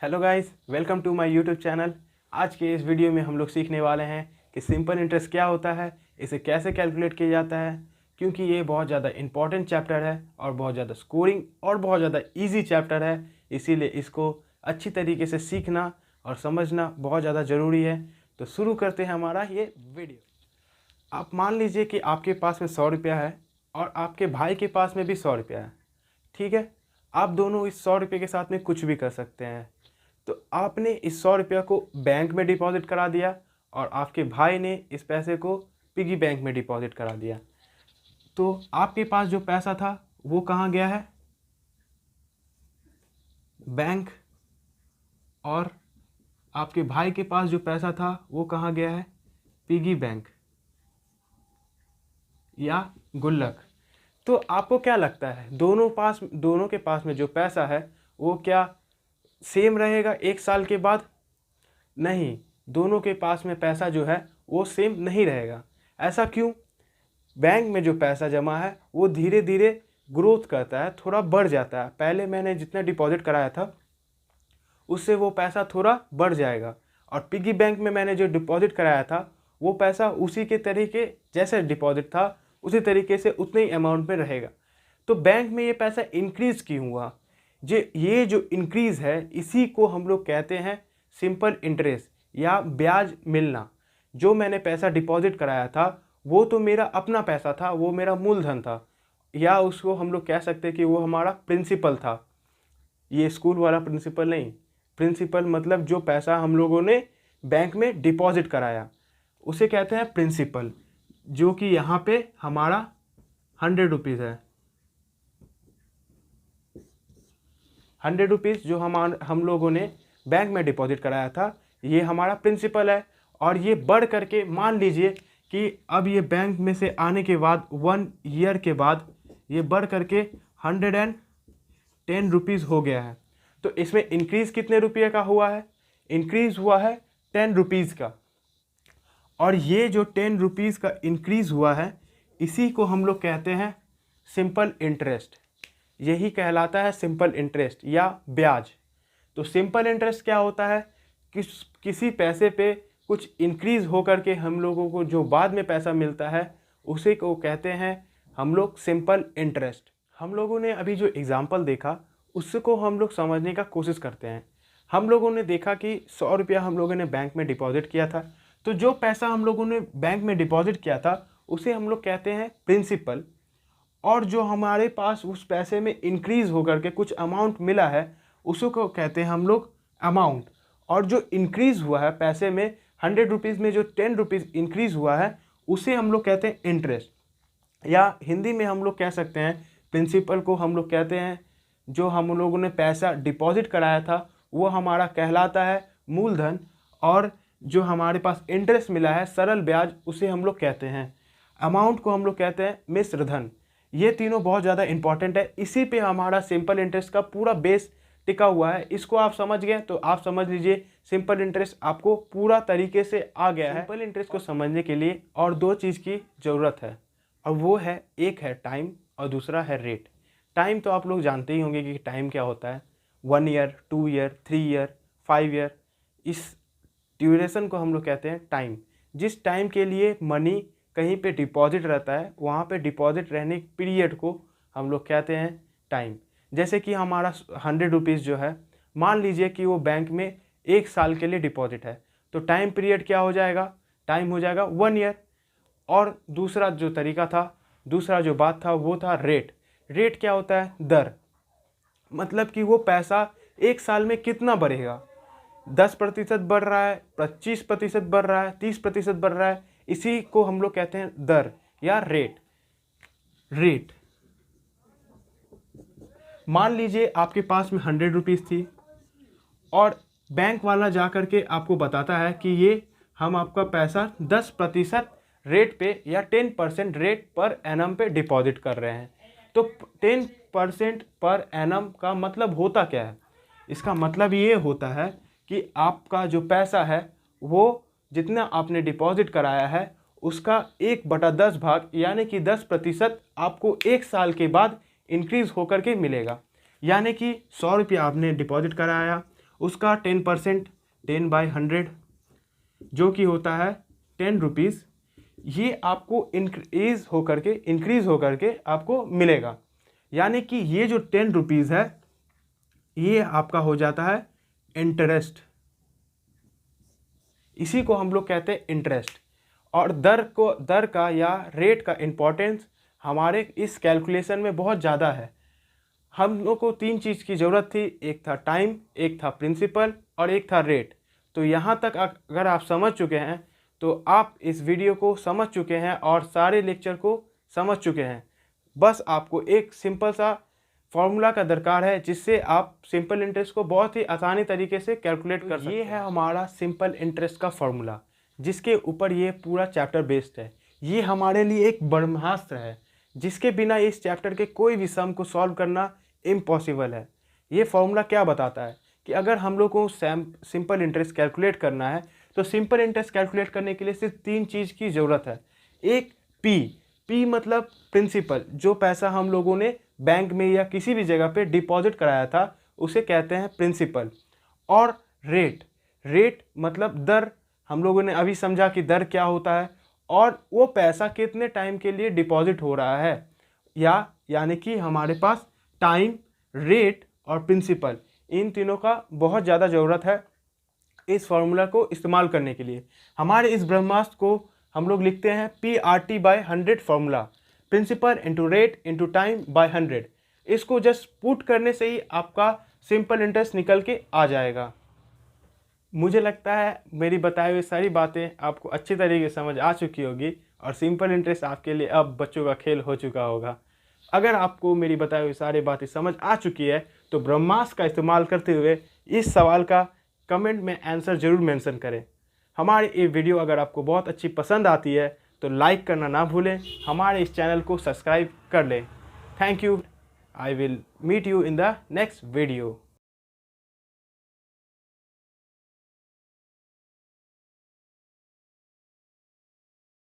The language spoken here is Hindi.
Hello guys, welcome to my YouTube channel. आज के इस वीडियो में हम लोग सीखने वाले हैं कि सिंपल इंटरेस्ट क्या होता है, इसे कैसे कैलकुलेट किया जाता है, क्योंकि ये बहुत ज़्यादा इंपॉर्टेंट चैप्टर है और बहुत ज़्यादा स्कोरिंग और बहुत ज़्यादा इजी चैप्टर है। इसीलिए इसको अच्छी तरीके से सीखना और समझना बहुत ज़्यादा ज़रूरी है। तो शुरू करते हैं हमारा ये वीडियो। आप मान लीजिए कि आपके पास में 100 रुपया है और आपके भाई के पास में भी 100 रुपया है। ठीक है, आप दोनों इस 100 रुपये के साथ में कुछ भी कर सकते हैं। तो आपने इस 100 रुपया को बैंक में डिपॉजिट करा दिया और आपके भाई ने इस पैसे को पिगी बैंक में डिपॉजिट करा दिया। तो आपके पास जो पैसा था वो कहाँ गया है? बैंक। और आपके भाई के पास जो पैसा था वो कहाँ गया है? पिगी बैंक या गुल्लक। तो आपको क्या लगता है, दोनों के पास में जो पैसा है वो क्या सेम रहेगा एक साल के बाद? नहीं, दोनों के पास में पैसा जो है वो सेम नहीं रहेगा। ऐसा क्यों? बैंक में जो पैसा जमा है वो धीरे धीरे ग्रोथ करता है, थोड़ा बढ़ जाता है। पहले मैंने जितना डिपॉजिट कराया था उससे वो पैसा थोड़ा बढ़ जाएगा, और पिगी बैंक में मैंने जो डिपॉजिट कराया था वो पैसा उसी के तरीके जैसे डिपॉजिट था उसी तरीके से उतने ही अमाउंट में रहेगा। तो बैंक में ये पैसा इंक्रीज़ क्यों हुआ? ये जो इंक्रीज़ है इसी को हम लोग कहते हैं सिंपल इंटरेस्ट या ब्याज मिलना। जो मैंने पैसा डिपॉजिट कराया था वो तो मेरा अपना पैसा था, वो मेरा मूलधन था, या उसको हम लोग कह सकते हैं कि वो हमारा प्रिंसिपल था। ये स्कूल वाला प्रिंसिपल नहीं, प्रिंसिपल मतलब जो पैसा हम लोगों ने बैंक में डिपॉजिट कराया उसे कहते हैं प्रिंसिपल, जो कि यहाँ पे हमारा 100 रुपीज़ है। 100 रुपीज़ जो हम लोगों ने बैंक में डिपॉजिट कराया था ये हमारा प्रिंसिपल है। और ये बढ़ करके मान लीजिए कि अब ये बैंक में से आने के बाद 1 ईयर के बाद ये बढ़ करके 110 रुपीज़ हो गया है। तो इसमें इंक्रीज़ कितने रुपये का हुआ है? इंक्रीज़ हुआ है 10 रुपीज़ का। और ये जो 10 रुपीज़ का इंक्रीज़ हुआ है इसी को हम लोग कहते हैं सिंपल इंटरेस्ट। यही कहलाता है सिंपल इंटरेस्ट या ब्याज। तो सिंपल इंटरेस्ट क्या होता है? किसी पैसे पे कुछ इंक्रीज़ होकर के हम लोगों को जो बाद में पैसा मिलता है उसे को कहते हैं हम लोग सिंपल इंटरेस्ट। हम लोगों ने अभी जो एग्ज़ाम्पल देखा उसको हम लोग समझने का कोशिश करते हैं। हम लोगों ने देखा कि 100 रुपया हम लोगों ने बैंक में डिपॉजिट किया था। तो जो पैसा हम लोगों ने बैंक में डिपॉजिट किया था उसे हम लोग कहते हैं प्रिंसिपल, और जो हमारे पास उस पैसे में इंक्रीज़ होकर के कुछ अमाउंट मिला है उसको कहते हैं हम लोग अमाउंट। और जो इंक्रीज़ हुआ है पैसे में 100 रुपीज़ में जो 10 रुपीज़ इंक्रीज़ हुआ है उसे हम लोग कहते हैं इंटरेस्ट, या हिंदी में हम लोग कह सकते हैं प्रिंसिपल को हम लोग कहते हैं जो हम लोगों ने पैसा डिपॉजिट कराया था वो हमारा कहलाता है मूलधन, और जो हमारे पास इंटरेस्ट मिला है सरल ब्याज उसे हम लोग कहते हैं अमाउंट को हम लोग कहते हैं मिश्र धन। ये तीनों बहुत ज़्यादा इंपॉर्टेंट है, इसी पे हमारा सिंपल इंटरेस्ट का पूरा बेस टिका हुआ है। इसको आप समझ गए तो आप समझ लीजिए सिंपल इंटरेस्ट आपको पूरा तरीके से आ गया है। सिंपल इंटरेस्ट को समझने के लिए और दो चीज़ की ज़रूरत है, और वो है, एक है टाइम और दूसरा है रेट। टाइम तो आप लोग जानते ही होंगे कि टाइम क्या होता है। 1 ईयर, 2 ईयर, 3 ईयर, 5 ईयर, इस ड्यूरेशन को हम लोग कहते हैं टाइम। जिस टाइम के लिए मनी कहीं पे डिपॉजिट रहता है वहाँ पे डिपॉजिट रहने पीरियड को हम लोग कहते हैं टाइम। जैसे कि हमारा 100 रुपीज़ जो है, मान लीजिए कि वो बैंक में 1 साल के लिए डिपॉजिट है, तो टाइम पीरियड क्या हो जाएगा? टाइम हो जाएगा 1 ईयर। और दूसरा जो तरीका था, दूसरा जो बात था वो था रेट। रेट क्या होता है? दर। मतलब कि वो पैसा 1 साल में कितना बढ़ेगा, 10% बढ़ रहा है, 25% बढ़ रहा है, 30% बढ़ रहा है, इसी को हम लोग कहते हैं दर या रेट। रेट, मान लीजिए आपके पास में 100 रुपीज़ थी और बैंक वाला जा कर के आपको बताता है कि ये हम आपका पैसा 10% रेट पे या 10% रेट पर एनम पे डिपॉजिट कर रहे हैं। तो 10% पर एनम का मतलब होता क्या है? इसका मतलब ये होता है कि आपका जो पैसा है वो जितना आपने डिपॉजिट कराया है उसका 1/10 भाग यानी कि 10% आपको 1 साल के बाद इंक्रीज़ होकर के मिलेगा। यानी कि 100 रुपया आपने डिपॉजिट कराया उसका 10%, 10/100 जो कि होता है 10 रुपीज़, ये आपको इंक्रीज़ होकर के आपको मिलेगा। यानी कि ये जो 10 रुपीज़ है ये आपका हो जाता है इंटरेस्ट। इसी को हम लोग कहते हैं इंटरेस्ट। और दर का या रेट का इम्पोर्टेंस हमारे इस कैलकुलेशन में बहुत ज़्यादा है। हम लोग को 3 चीज़ की ज़रूरत थी, एक था टाइम, एक था प्रिंसिपल और एक था रेट। तो यहाँ तक अगर आप समझ चुके हैं तो आप इस वीडियो को समझ चुके हैं और सारे लेक्चर को समझ चुके हैं। बस आपको एक सिंपल सा फॉर्मूला का दरकार है जिससे आप सिंपल इंटरेस्ट को बहुत ही आसानी तरीके से कैलकुलेट कर सकते हैं। ये है हमारा सिंपल इंटरेस्ट का फॉर्मूला जिसके ऊपर ये पूरा चैप्टर बेस्ड है। ये हमारे लिए एक ब्रह्मास्त्र है जिसके बिना इस चैप्टर के कोई भी सम को सॉल्व करना इम्पॉसिबल है। ये फॉर्मूला क्या बताता है कि अगर हम लोग को सिंपल इंटरेस्ट कैलकुलेट करना है तो सिंपल इंटरेस्ट कैलकुलेट करने के लिए सिर्फ 3 चीज़ की ज़रूरत है। एक पी मतलब प्रिंसिपल, जो पैसा हम लोगों ने बैंक में या किसी भी जगह पे डिपॉजिट कराया था उसे कहते हैं प्रिंसिपल। और रेट मतलब दर, हम लोगों ने अभी समझा कि दर क्या होता है और वो पैसा कितने टाइम के लिए डिपॉजिट हो रहा है। यानी कि हमारे पास टाइम, रेट और प्रिंसिपल, इन तीनों का बहुत ज़्यादा ज़रूरत है इस फॉर्मूला को इस्तेमाल करने के लिए। हमारे इस ब्रह्मास्त्र को हम लोग लिखते हैं PRT/100 formula, principal into rate into time by 100। इसको जस्ट पुट करने से ही आपका सिंपल इंटरेस्ट निकल के आ जाएगा। मुझे लगता है मेरी बताई हुई सारी बातें आपको अच्छी तरीके से समझ आ चुकी होगी और सिंपल इंटरेस्ट आपके लिए अब बच्चों का खेल हो चुका होगा। अगर आपको मेरी बताई हुई सारी बातें समझ आ चुकी है तो ब्रह्मास्त्र का इस्तेमाल करते हुए इस सवाल का कमेंट में आंसर ज़रूर मेंशन करें। हमारी ये वीडियो अगर आपको बहुत अच्छी पसंद आती है तो लाइक करना ना भूलें, हमारे इस चैनल को सब्सक्राइब कर लें। Thank you. I will meet you in the next video.